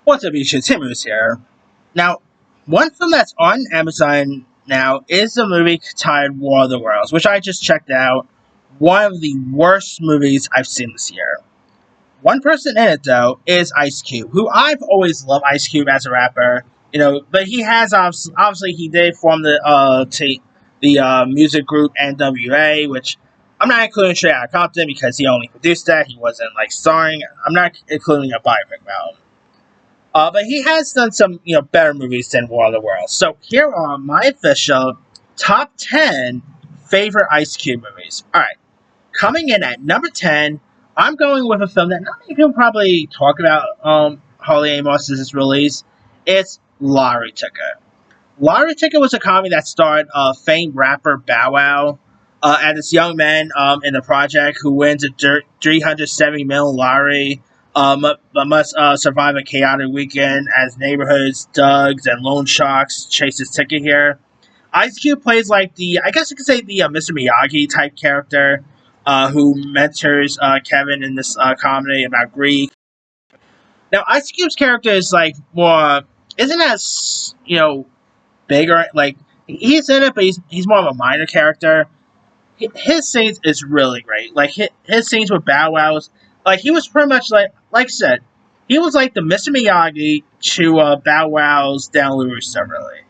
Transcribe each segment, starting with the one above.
What's up, YouTube? Timmons here. Now, one film that's on Amazon now is the movie titled War of the Worlds, which I just checked out. One of the worst movies I've seen this year. One person in it, though, is Ice Cube, who I've always loved Ice Cube as a rapper. But he has obviously he did form the music group NWA, which I'm not including Straight Outta Compton because he only produced that. He wasn't like starring. I'm not including a biopic about him. But he has done some, better movies than War of the Worlds. So here are my official top 10 favorite Ice Cube movies. Alright, coming in at number 10, I'm going with a film that not many people probably talk about, Harley Amos' its release. It's Lottery Ticket. Lottery Ticket was a comedy that starred famed rapper Bow Wow and this young man in the project who wins a $370 million lottery but must survive a chaotic weekend as neighborhoods, thugs, and loan sharks chase his ticket here. Ice Cube plays like I guess you could say the Mr. Miyagi type character who mentors Kevin in this comedy about Greek. Now, Ice Cube's character is like more, isn't as, bigger, like, he's in it, but he's more of a minor character. His scenes is really great. Like, his scenes with Bow Wow's, like, he was pretty much like I said, he was like the Mr. Miyagi to Bow Wow's Dan LaRusso, really.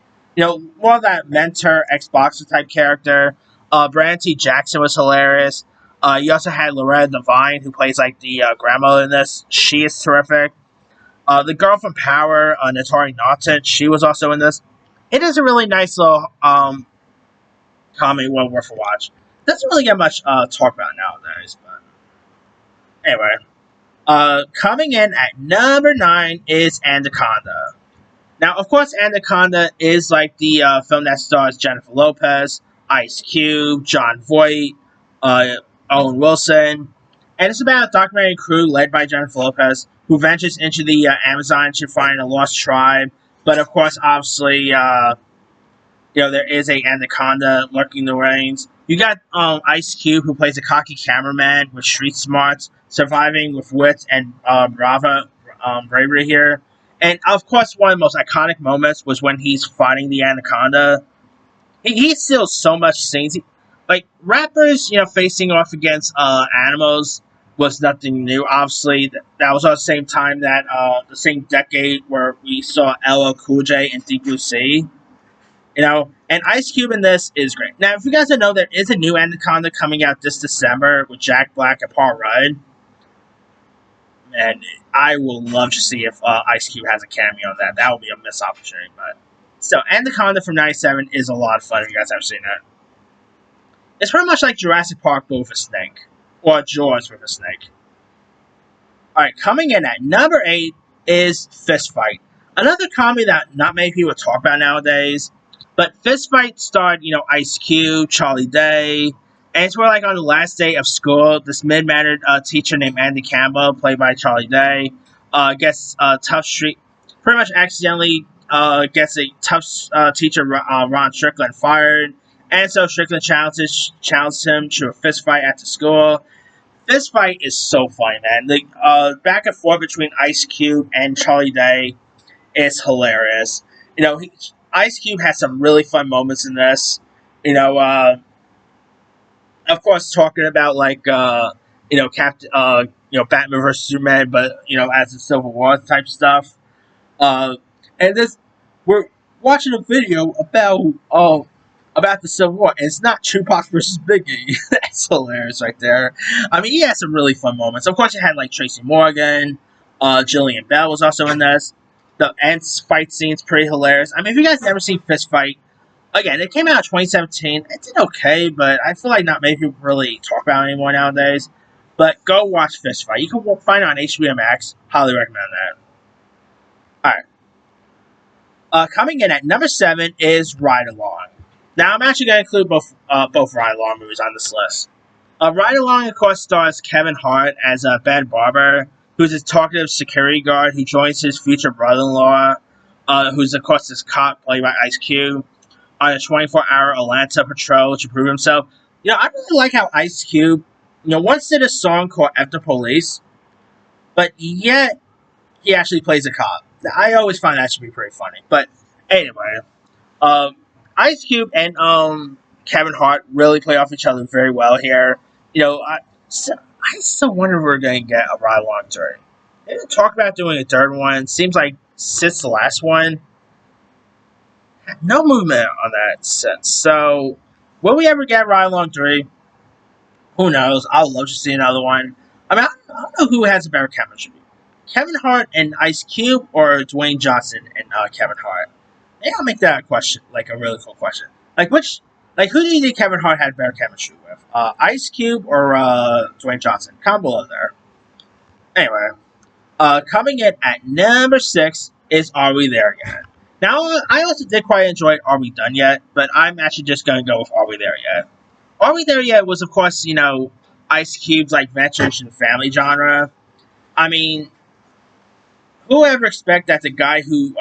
More of that mentor, ex-boxer type character. Brandon T. Jackson was hilarious. You also had Loretta Devine, who plays like the grandmother in this. She is terrific. The girl from Power, Naturi Naughton, she was also in this. It is a really nice little comedy, well worth a watch. Doesn't really get much talk about nowadays, but anyway. Coming in at number 9 is Anaconda. Now, of course, Anaconda is like the film that stars Jennifer Lopez, Ice Cube, Jon Voight, Owen Wilson, and it's about a documentary crew led by Jennifer Lopez who ventures into the Amazon to find a lost tribe. But of course, obviously, there is a anaconda lurking the reins. You got Ice Cube, who plays a cocky cameraman with street smarts, surviving with wit and bravery here. And of course, one of the most iconic moments was when he's fighting the anaconda. He steals so much scenes. Like, rappers, facing off against animals was nothing new. Obviously, that was at the same time that the same decade where we saw LL Cool J and Deep Blue Sea. And Ice Cube in this is great. Now, if you guys don't know, there is a new Anaconda coming out this December with Jack Black and Paul Rudd. And I will love to see if Ice Cube has a cameo on that. That would be a missed opportunity. But so, Anaconda from '97 is a lot of fun if you guys haven't seen it. It's pretty much like Jurassic Park, but with a snake. Or Jaws with a snake. Alright, coming in at number 8 is Fist Fight. Another comedy that not many people talk about nowadays. But Fist Fight starred, Ice Cube, Charlie Day, and it's where, like, on the last day of school, this mid-mannered teacher named Andy Campbell, played by Charlie Day, gets tough street, pretty much accidentally gets a tough teacher, Ron Strickland, fired, and so Strickland challenges him to a fist fight at the school. Fist Fight is so funny, man. The back and forth between Ice Cube and Charlie Day is hilarious. Ice Cube has some really fun moments in this. Of course, talking about like Captain, Batman vs Superman, but as a Civil War type stuff. And this, we're watching a video about the Civil War, and it's not Tupac versus Biggie. That's hilarious right there. I mean, he had some really fun moments. Of course, you had like Tracy Morgan, Jillian Bell was also in this. The end fight scene's pretty hilarious. I mean, if you guys never seen Fist Fight, again, it came out in 2017. It did okay, but I feel like not many people really talk about it anymore nowadays. But go watch Fist Fight. You can find it on HBO Max. Highly recommend that. Alright. Coming in at number 7 is Ride Along. Now, I'm actually going to include both Ride Along movies on this list. Ride Along, of course, stars Kevin Hart as Ben Barber, who's a talkative security guard who joins his future brother-in-law, who's, of course, this cop played by Ice Cube, on a 24-hour Atlanta patrol to prove himself. I really like how Ice Cube, once did a song called F the Police, but yet he actually plays a cop. I always find that to be pretty funny. But anyway, um, Ice Cube and Kevin Hart really play off each other very well here. You know, I still wonder if we're going to get a ride along through. They didn't talk about doing a third one. Seems like since the last one, no movement on that since. So, will we ever get Ride Along 3? Who knows? I'd love to see another one. I mean, I don't know who has a better chemistry. Kevin Hart and Ice Cube or Dwayne Johnson and Kevin Hart? Maybe I'll make that a question, like a really cool question. Who do you think Kevin Hart had better chemistry with? Ice Cube or Dwayne Johnson? Comment below there. Anyway, coming in at number 6 is Are We There Yet? Now, I also did quite enjoy Are We Done Yet, but I'm actually just going to go with Are We There Yet? Are We There Yet was, of course, Ice Cube's, like, ventures in the family genre. I mean, who ever expect that the guy who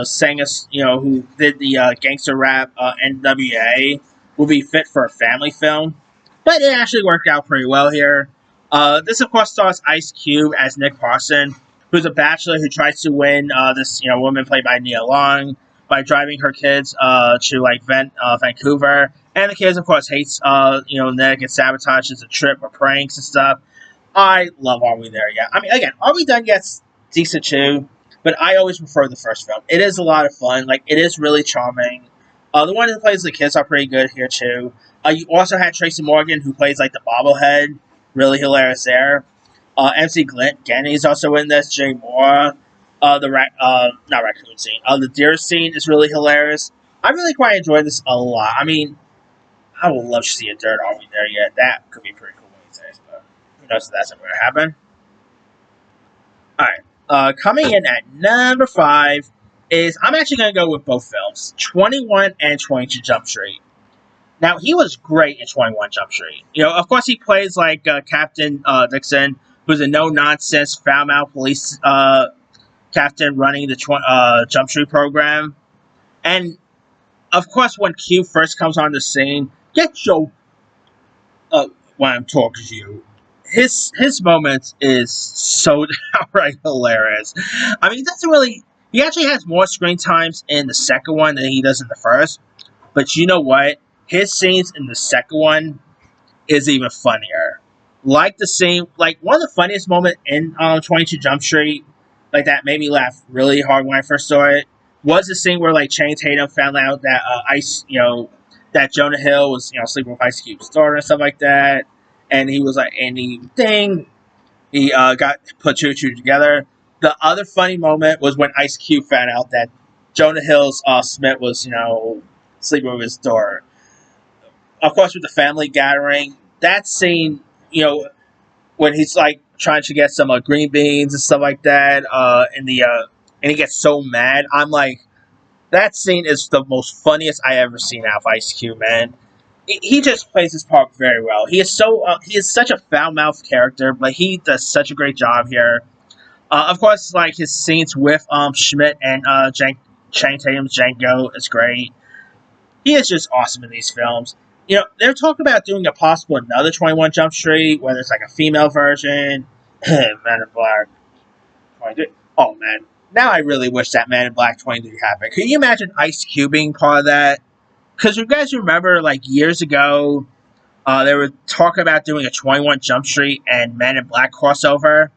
sang us, who did the gangster rap NWA will be fit for a family film? But it actually worked out pretty well here. This, of course, stars Ice Cube as Nick Parson, who's a bachelor who tries to win this, woman played by Nia Long by driving her kids to like Vancouver, and the kids, of course, hates Nick and sabotages the trip or pranks and stuff. I love Are We There Yet? I mean, again, Are We Done Yet's decent too, but I always prefer the first film. It is a lot of fun. Like, it is really charming. The one who plays the kids are pretty good here too. You also had Tracy Morgan, who plays like the bobblehead, really hilarious there. MC Ganny is also in this. Jay Moore, not raccoon scene. The deer scene is really hilarious. I really quite enjoyed this a lot. I mean, I would love to see a third Are We There Yet? That could be pretty cool one of these days, but who knows if that's ever going to happen. Alright, coming in at number 5 is, I'm actually going to go with both films, 21 and 22 Jump Street. Now, he was great in 21 Jump Street. Of course, he plays like Captain Dixon, who's a no-nonsense, foul-mouthed police captain running the Jump Street program. And, of course, when Q first comes on the scene, get your... when I'm talking to you. His moment is so downright hilarious. I mean, he doesn't really... He actually has more screen times in the second one than he does in the first. But you know what? His scenes in the second one is even funnier. Like one of the funniest moments in 22 Jump Street, like that made me laugh really hard when I first saw it, was the scene where like Channing Tatum found out that that Jonah Hill was sleeping with Ice Cube's daughter and stuff like that, and he was like, he got put two and two together. The other funny moment was when Ice Cube found out that Jonah Hill's Smith was sleeping with his daughter. Of course, with the family gathering, that scene, when he's like trying to get some green beans and stuff like that, and he gets so mad. I'm like, that scene is the most funniest I ever seen out of Ice Cube, man. He just plays his part very well. He is such a foul mouthed character, but he does such a great job here. Of course, like his scenes with Schmidt and Channing Tatum's Django is great. He is just awesome in these films. They're talking about doing a possible another 21 Jump Street, whether it's like a female version. Man in Black 23. Oh, man. Now I really wish that Man in Black 23 happened. Can you imagine Ice Cube being part of that? Because you guys remember, like, years ago, they were talking about doing a 21 Jump Street and Man in Black crossover.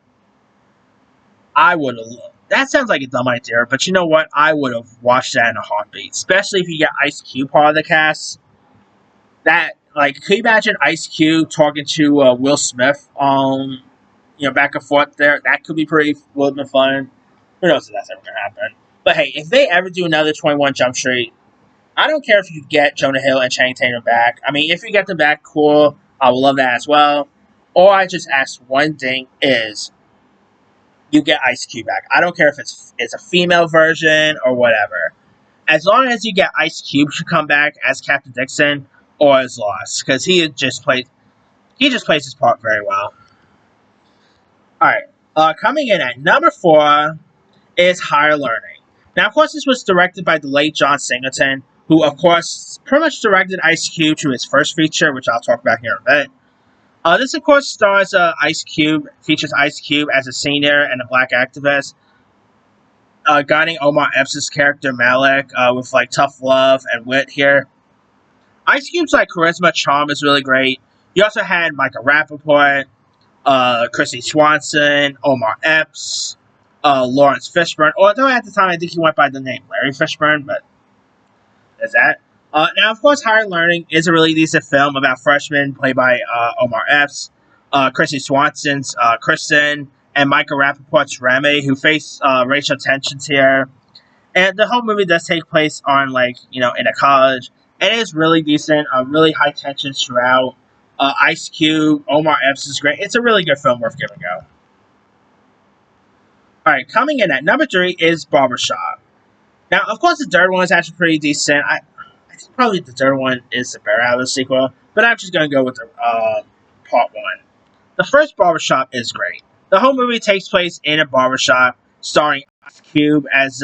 I would have... That sounds like a dumb idea, but you know what? I would have watched that in a heartbeat. Especially if you get Ice Cube part of the cast. That, like, can you imagine Ice Cube talking to Will Smith, back and forth there? That would have been fun. Who knows if that's ever going to happen. But hey, if they ever do another 21 Jump Street, I don't care if you get Jonah Hill and Channing Tatum back. I mean, if you get them back, cool. I would love that as well. All I just ask one thing is, you get Ice Cube back. I don't care if it's a female version or whatever. As long as you get Ice Cube to come back as Captain Dixon, or as Lost, because he just plays his part very well. Alright, coming in at number 4 is Higher Learning. Now, of course, this was directed by the late John Singleton, who, of course, pretty much directed Ice Cube to his first feature, which I'll talk about here in a bit. This, of course, stars Ice Cube, features Ice Cube as a senior and a black activist. guiding Omar Epps' character Malik with like tough love and wit here. Ice Cube's like charisma, charm is really great. You also had Micah Rappaport, Chrissy Swanson, Omar Epps, Lawrence Fishburne. Although at the time I think he went by the name Larry Fishburne, but there's that. Now, of course, Higher Learning is a really decent film about freshmen played by Omar Epps, Chrissy Swanson's Kristen, and Micah Rappaport's Remy, who face racial tensions here. And the whole movie does take place on, like, in a college. And it is really decent, really high tensions throughout. Ice Cube, Omar Epps is great. It's a really good film worth giving a go. Alright, coming in at number 3 is Barbershop. Now, of course, the third one is actually pretty decent. I think probably the third one is the better out of the sequel, but I'm just going to go with the part 1. The first Barbershop is great. The whole movie takes place in a barbershop, starring Ice Cube as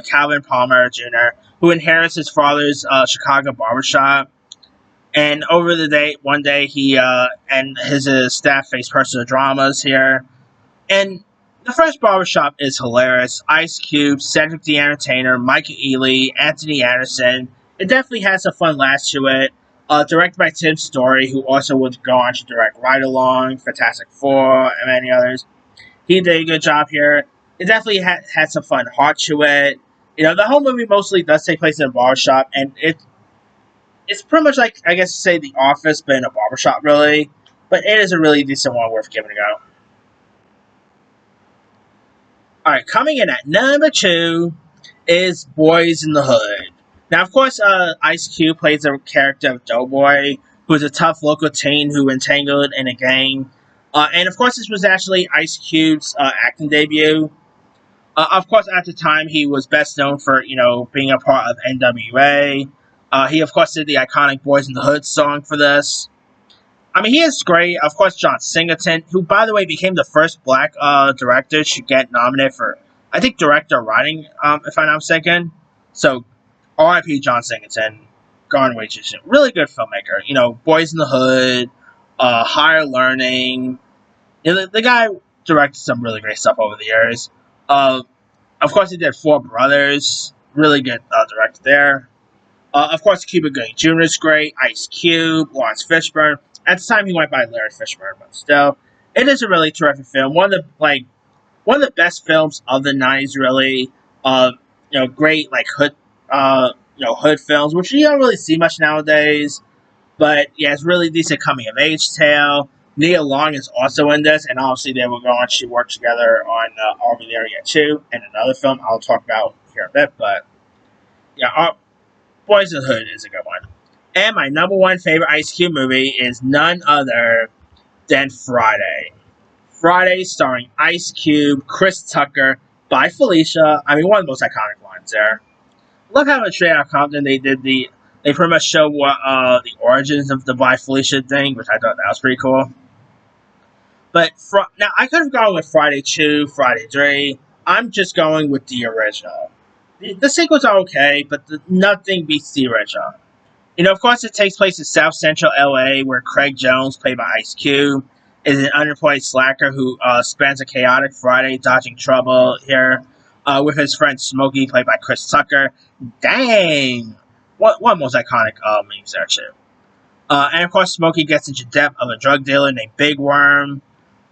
Calvin Palmer Jr., who inherits his father's Chicago barbershop. And over the day, one day, he and his staff face personal dramas here. And the first Barbershop is hilarious. Ice Cube, Cedric the Entertainer, Micah Ealy, Anthony Anderson. It definitely has a fun laugh to it. Directed by Tim Story, who also would go on to direct Ride Along, Fantastic Four, and many others. He did a good job here. It definitely had some fun heart to it. The whole movie mostly does take place in a barbershop, and it's pretty much like, I guess, say The Office, but in a barbershop, really. But it is a really decent one worth giving a go. Alright, coming in at number 2 is Boys in the Hood. Now, of course, Ice Cube plays the character of Doughboy, who is a tough local teen who entangled in a gang. And, of course, this was actually Ice Cube's acting debut. Of course, at the time, he was best known for, being a part of NWA. He, of course, did the iconic Boys in the Hood song for this. I mean, he is great. Of course, John Singleton, who, by the way, became the first black director to get nominated for, I think, director of writing, if I'm not mistaken. So, R.I.P. John Singleton. Gone way too soon. Really good filmmaker. Boys in the Hood, Higher Learning. The guy directed some really great stuff over the years. Of course, he did Four Brothers. Really good director there. Of course, Cuba Gooding Jr. is great. Ice Cube, Lawrence Fishburne. At the time, he went by Larry Fishburne, but still, it is a really terrific film. One of the best films of the '90s. Really, great hood, hood films, which you don't really see much nowadays. But yeah, it's really decent coming of age tale. Nia Long is also in this, and obviously they will go on to work together on Over the Area 2 and another film I'll talk about here in a bit. But yeah, Boys in the Hood is a good one. And my number 1 favorite Ice Cube movie is none other than Friday. Friday, starring Ice Cube, Chris Tucker, by Felicia. I mean, one of the most iconic lines there. Love how in Straight Outta Compton they pretty much show what the origins of the By Felicia thing, which I thought that was pretty cool. But now I could have gone with Friday 2, Friday 3. I'm just going with the original. The sequels are okay, but nothing beats the original. Of course, it takes place in South Central LA, where Craig Jones, played by Ice Cube, is an unemployed slacker who spends a chaotic Friday dodging trouble here with his friend Smokey, played by Chris Tucker. Dang! One of the most iconic memes there, too. And of course, Smokey gets into debt of a drug dealer named Big Worm,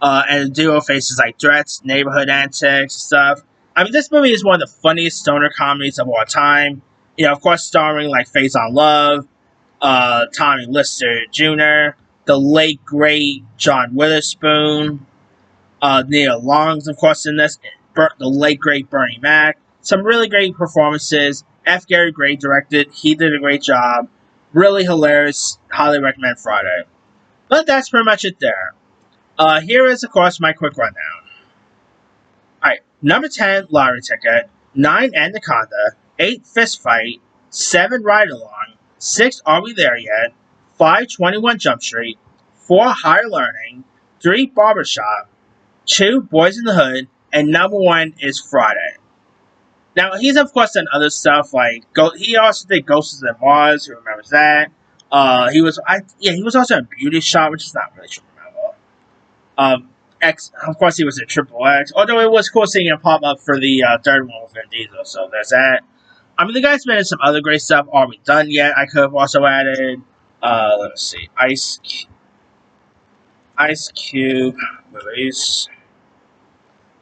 and the duo faces threats, neighborhood antics, stuff. I mean, this movie is one of the funniest stoner comedies of all time. Of course, starring Faison Love, Tommy Lister Jr., the late great John Witherspoon, Nia Long's, of course, in this, the late great Bernie Mac. Some really great performances. F. Gary Gray directed. He did a great job. Really hilarious. Highly recommend Friday. But that's pretty much it there. Here is, of course, my quick rundown. Alright, number 10, Lottery Ticket. 9, Anaconda. 8, Fist Fight. 7, Ride Along. 6, Are We There Yet? 5, 21 Jump Street. 4, Higher Learning. 3, Barbershop. 2, Boys in the Hood. And number 1 is Friday. Now, he's of course done other stuff he also did Ghosts of Mars. Who remembers that? He was also a Beauty Shop, which is not really true. X. Of course, he was in Triple X. Although it was cool seeing him pop up for the third one with Vin Diesel. So there's that. I mean, the guy's been in some other great stuff. Are We Done Yet? I could have also added. Let's see, Ice Cube movies.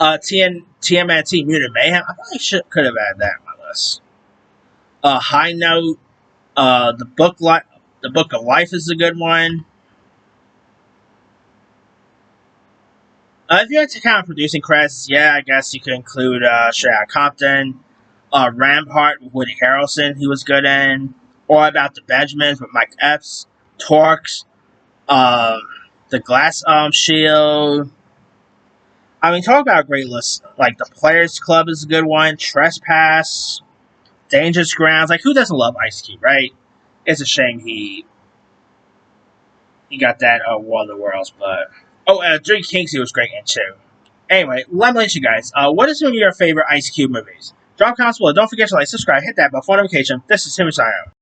TMNT Mutant Mayhem. I probably could have added that on my list. High Note. The Book of Life is a good one. If you had to count producing credits, yeah, I guess you could include Straight Outta Compton, Rampart with Woody Harrelson, he was good in, All About the Benjamins with Mike Epps, Torx, The Glass Shield. I mean, talk about a great list. Like, The Players Club is a good one, Trespass, Dangerous Grounds. Like, who doesn't love Ice Cube, right? It's a shame he got that War of the Worlds, but... Oh, Three Kings he was great in, too. Anyway, let me let you guys. What is one of your favorite Ice Cube movies? Drop comments below. Don't forget to like, subscribe, hit that bell for notification. This is Timmy signing out.